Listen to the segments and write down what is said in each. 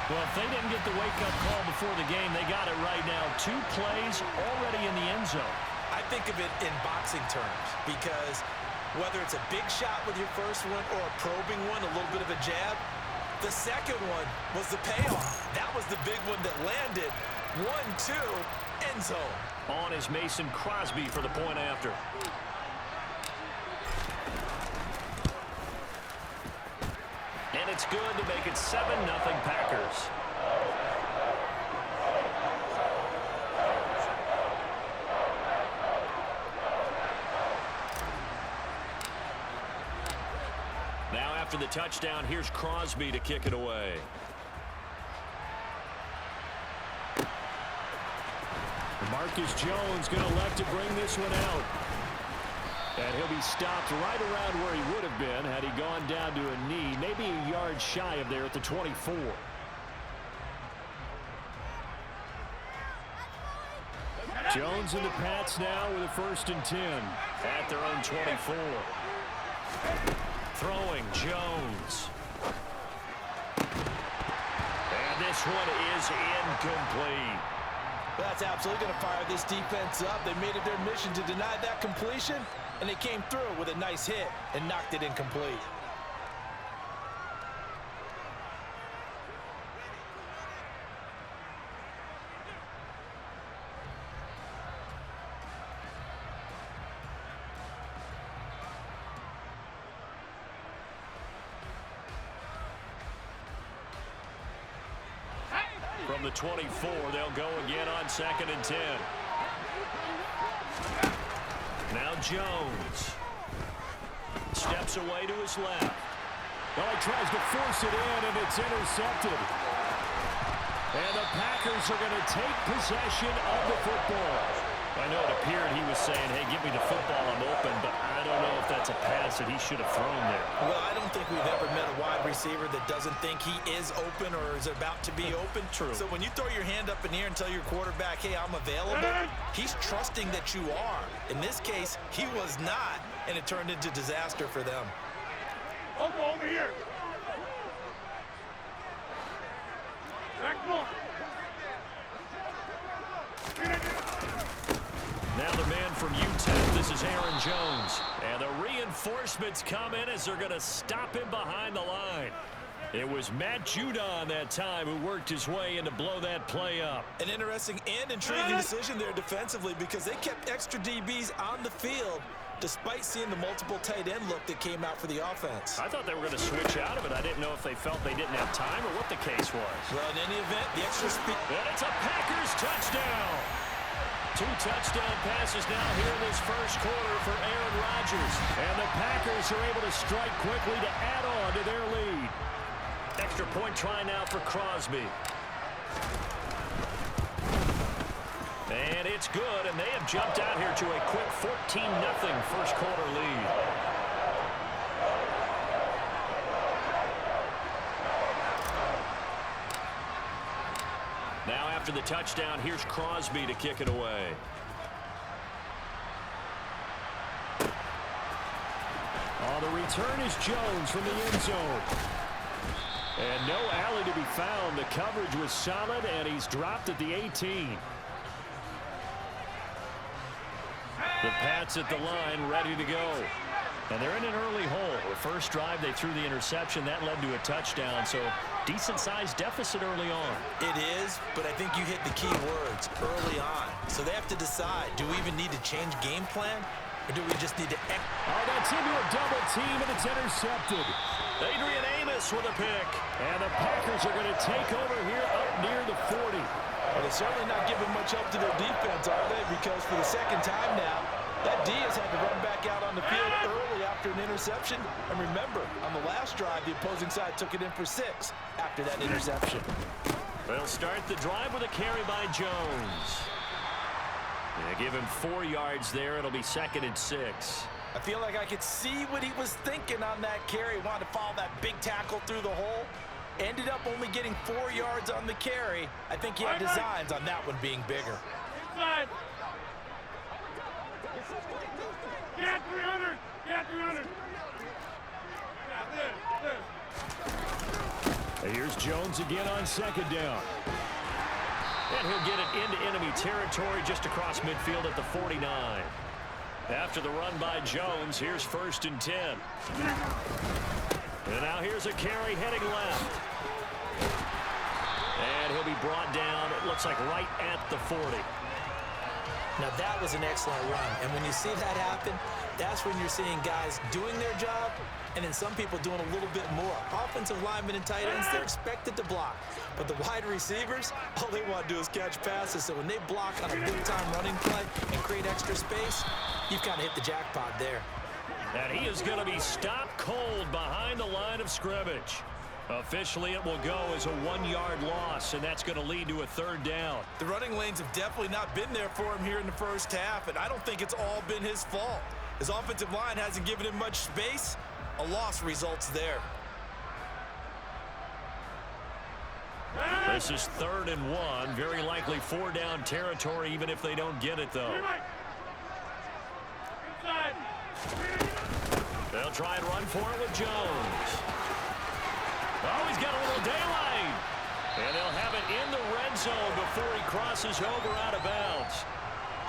Well, if they didn't get the wake-up call before the game, they got it right now. 2 plays already in the end zone. I think of it in boxing terms because whether it's a big shot with your first one or a probing one, a little bit of a jab, the second one was the payoff. That was the big one that landed. 1-2, end zone. On is Mason Crosby for the point after. And it's good to make it 7-0 Packers. Now after the touchdown, here's Crosby to kick it away. Marcus Jones going to elect to bring this one out. And he'll be stopped right around where he would have been had he gone down to a knee, maybe a yard shy of there at the 24. Jones and the Pats now with a 1st and 10 at their own 24. Throwing Jones. And this one is incomplete. That's absolutely going to fire this defense up. They made it their mission to deny that completion, and they came through with a nice hit and knocked it incomplete. From the 24, they'll go again on 2nd and 10. Now Jones. Steps away to his left. Well, he tries to force it in, and it's intercepted. And the Packers are going to take possession of the football. I know it appeared he was saying, hey, give me the football, I'm open, but I don't know if that's a pass that he should have thrown there. Well, I don't think we've ever met a wide receiver that doesn't think he is open or is about to be open. True. So when you throw your hand up in the air and tell your quarterback, hey, I'm available, he's trusting that you are. In this case, he was not, and it turned into disaster for them. Over here. Back more. Now the man from UTEP, this is Aaron Jones. And the reinforcements come in as they're going to stop him behind the line. It was Matt Judon that time who worked his way in to blow that play up. An interesting and intriguing decision there defensively because they kept extra DBs on the field despite seeing the multiple tight end look that came out for the offense. I thought they were going to switch out of it. I didn't know if they felt they didn't have time or what the case was. Well, in any event, the extra speed. And it's a Packers touchdown. 2 touchdown passes now here in this first quarter for Aaron Rodgers. And the Packers are able to strike quickly to add on to their lead. Extra point try now for Crosby. And it's good, and they have jumped out here to a quick 14-0 first quarter lead. Now after the touchdown, here's Crosby to kick it away. Oh, the return is Jones from the end zone. And no alley to be found. The coverage was solid, and he's dropped at the 18. The Pats at the line, ready to go. And they're in an early hole. The first drive, they threw the interception. That led to a touchdown, so decent-sized deficit early on. It is, but I think you hit the key words, early on. So they have to decide, do we even need to change game plan, or do we just need to... Oh, that's into a double team, and it's intercepted. Adrian Amos with a pick. And the Packers are going to take over here up near the 40. Well, they're certainly not giving much help to their defense, are they? Because for the second time now, that D has had to run back out on the field early after an interception. And remember, on the last drive, the opposing side took it in for 6 after that interception. They'll start the drive with a carry by Jones. Yeah, give him 4 yards there. It'll be 2nd and 6. I feel like I could see what he was thinking on that carry. He wanted to follow that big tackle through the hole. Ended up only getting 4 yards on the carry. I think he had designs on that one being bigger. Inside. Get 300. Get 300. Yeah, this. And here's Jones again on second down. And he'll get it into enemy territory just across midfield at the 49. After the run by Jones, here's 1st and 10. And now here's a carry heading left. And he'll be brought down, it looks like right at the 40. Now that was an excellent run. And when you see that happen, that's when you're seeing guys doing their job and then some people doing a little bit more. Offensive linemen and tight ends, they're expected to block. But the wide receivers, all they want to do is catch passes. So when they block on a big-time running play and create extra space, you've kind of hit the jackpot there. And he is going to be stopped cold behind the line of scrimmage. Officially, it will go as a 1-yard loss, and that's going to lead to a 3rd down. The running lanes have definitely not been there for him here in the first half, and I don't think it's all been his fault. His offensive line hasn't given him much space. A loss results there. This is 3rd and 1. Very likely 4-down territory, even if they don't get it, though. They'll try and run for it with Jones. Oh, he's got a little daylight. And they'll have it in the red zone before he crosses over out of bounds.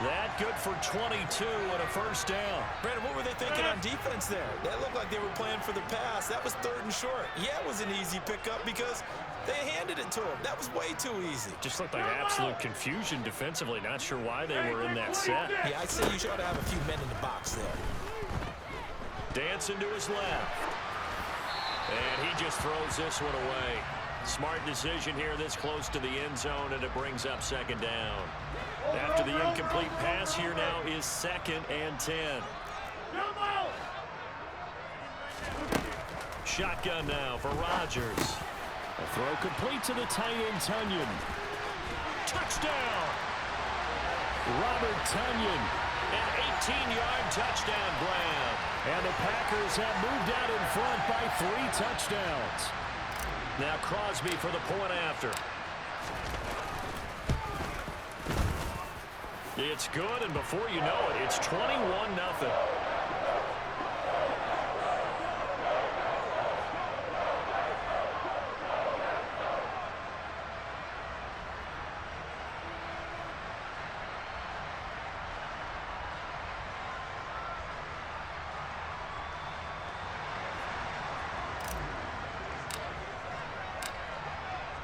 That good for 22 and a 1st down. Brandon, what were they thinking on defense there? That looked like they were playing for the pass. That was 3rd and short. Yeah, it was an easy pickup because they handed it to him. That was way too easy. Just looked like absolute confusion defensively. Not sure why they were in that set. Yeah, I'd say you should have a few men in the box there. Dancing to his left. And he just throws this one away. Smart decision here this close to the end zone, and it brings up 2nd down. After the incomplete pass, here now is 2nd and 10. Shotgun now for Rodgers. A throw complete to the tight end, Tunyon. Touchdown! Robert Tunyon. An 18-yard touchdown grab. And the Packers have moved out in front by 3 touchdowns. Now Crosby for the point after. It's good, and before you know it, it's 21-0.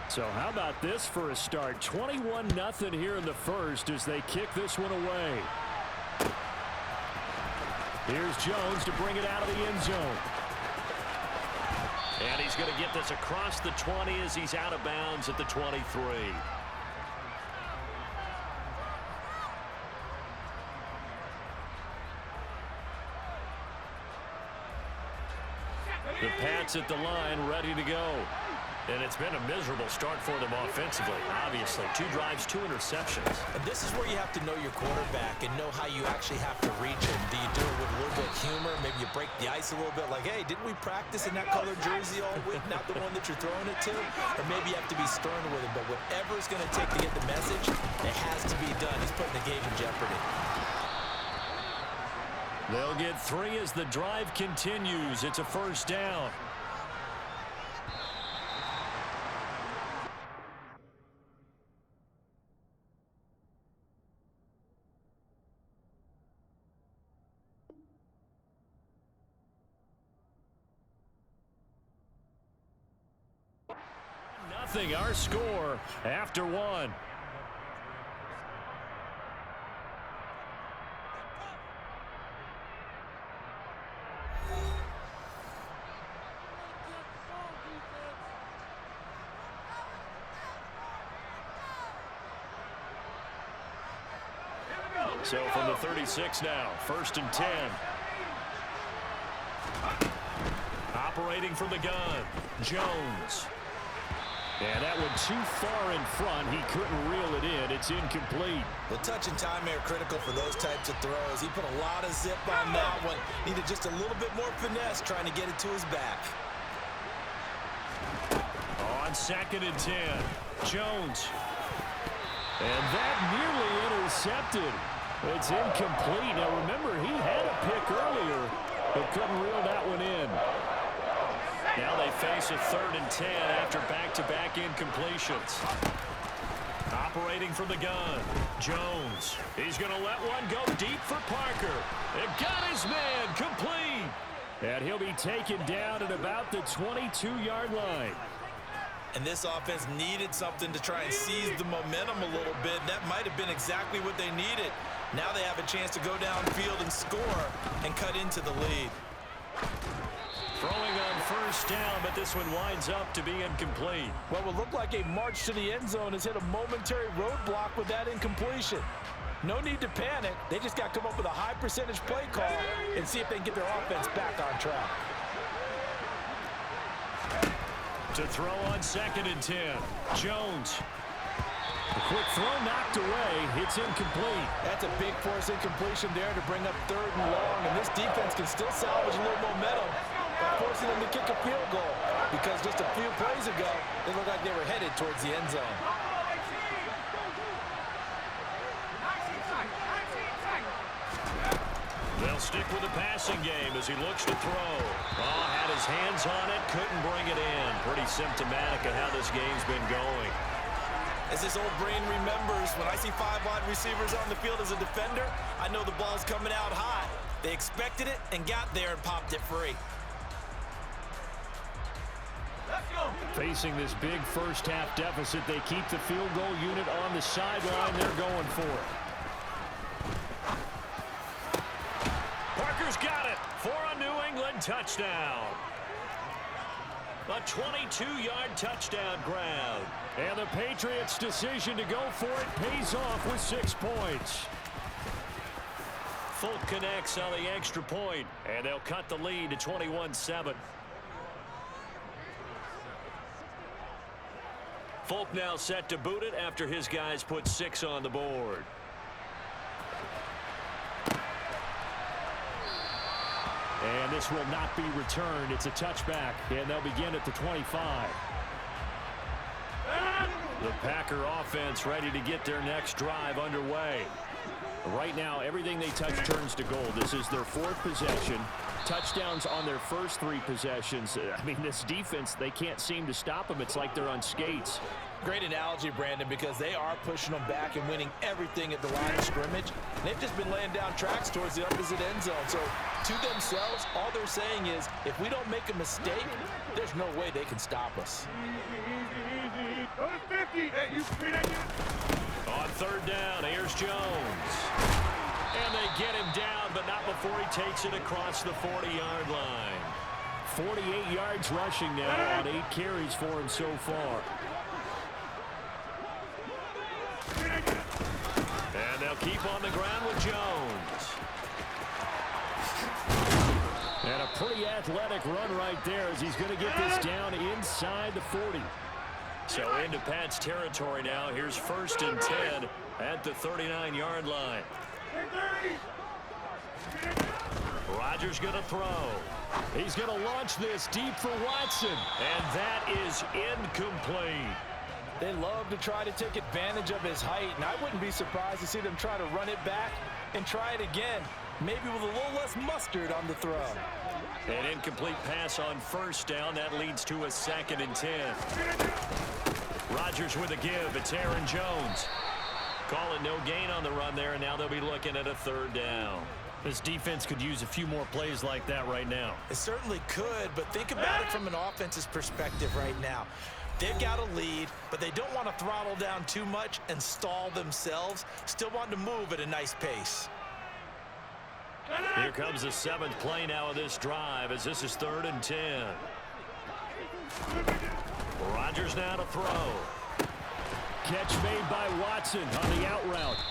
So how about this for a start? 21-0 here in the first as they kick this one away. Here's Jones to bring it out of the end zone. And he's going to get this across the 20 as he's out of bounds at the 23. The Pats at the line, ready to go. And it's been a miserable start for them offensively, obviously. 2 drives, 2 interceptions. And this is where you have to know your quarterback and know how you actually have to reach him. Do you do it with a little bit of humor? Maybe you break the ice a little bit like, hey, didn't we practice in that colored jersey all week, not the one that you're throwing it to? Or maybe you have to be stern with him. But whatever it's going to take to get the message, it has to be done. He's putting the game in jeopardy. They'll get 3 as the drive continues. It's a 1st down. Nothing, our score after 1. So from the 36 now, 1st and 10. Operating from the gun, Jones. And that one too far in front. He couldn't reel it in. It's incomplete. The touch and time are critical for those types of throws. He put a lot of zip on that one. Needed just a little bit more finesse trying to get it to his back. On 2nd and 10, Jones. And that nearly intercepted. It's incomplete. Now remember, he had a pick earlier, but couldn't reel that one in. Now they face a 3rd and 10 after back-to-back incompletions. Operating from the gun, Jones. He's going to let one go deep for Parker. And got his man complete. And he'll be taken down at about the 22-yard line. And this offense needed something to try and seize the momentum a little bit. That might have been exactly what they needed. Now they have a chance to go downfield and score and cut into the lead. Throwing on 1st down, but this one winds up to be incomplete. What would look like a march to the end zone has hit a momentary roadblock with that incompletion. No need to panic. They just got to come up with a high percentage play call and see if they can get their offense back on track. To throw on 2nd and 10. Jones. A quick throw knocked away. It's incomplete. That's a big force incompletion there to bring up 3rd and long. And this defense can still salvage a little momentum by forcing them to kick a field goal. Because just a few plays ago, they looked like they were headed towards the end zone. They'll stick with the passing game as he looks to throw. Oh, had his hands on it, couldn't bring it in. Pretty symptomatic of how this game's been going. As his old brain remembers, when I see 5 wide receivers on the field as a defender, I know the ball's coming out hot. They expected it and got there and popped it free. Let's go. Facing this big first-half deficit, they keep the field goal unit on the sideline. They're going for it. Parker's got it for a New England touchdown. A 22-yard touchdown grab. And the Patriots' decision to go for it pays off with 6 points. Folk connects on the extra point, and they'll cut the lead to 21-7. Folk now set to boot it after his guys put 6 on the board. And this will not be returned. It's a touchback, and they'll begin at the 25. The Packer offense ready to get their next drive underway. Right now, everything they touch turns to gold. This is their 4th possession. Touchdowns on their first 3 possessions. I mean, this defense, they can't seem to stop them. It's like they're on skates. Great analogy, Brandon, because they are pushing them back and winning everything at the line of scrimmage. They've just been laying down tracks towards the opposite end zone. So to themselves, all they're saying is, if we don't make a mistake, there's no way they can stop us. Easy. Go to 50. Hey, you see that? On 3rd down, here's Jones. And they get him down, but not before he takes it across the 40-yard line. 48 yards rushing now on 8 carries for him so far. And they'll keep on the ground with Jones. And a pretty athletic run right there as he's going to get this down inside the 40. So into Pat's territory now. Here's 1st and 10 at the 39-yard line. Rodgers going to throw. He's going to launch this deep for Watson. And that is incomplete. They love to try to take advantage of his height, and I wouldn't be surprised to see them try to run it back and try it again, maybe with a little less mustard on the throw. An incomplete pass on 1st down. That leads to a 2nd and 10. Rodgers with a give. It's Aaron Jones. Call it no gain on the run there, and now they'll be looking at a 3rd down. This defense could use a few more plays like that right now. It certainly could, but think about it from an offense's perspective right now. They've got a lead, but they don't want to throttle down too much and stall themselves. Still want to move at a nice pace. Here comes the 7th play now of this drive as this is 3rd and 10. Rodgers now to throw. Catch made by Watson on the out route.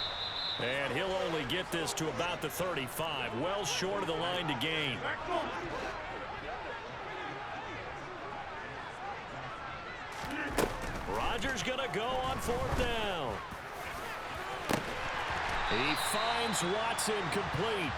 And he'll only get this to about the 35. Well short of the line to gain. Rodgers going to go on 4th down. He finds Watson complete.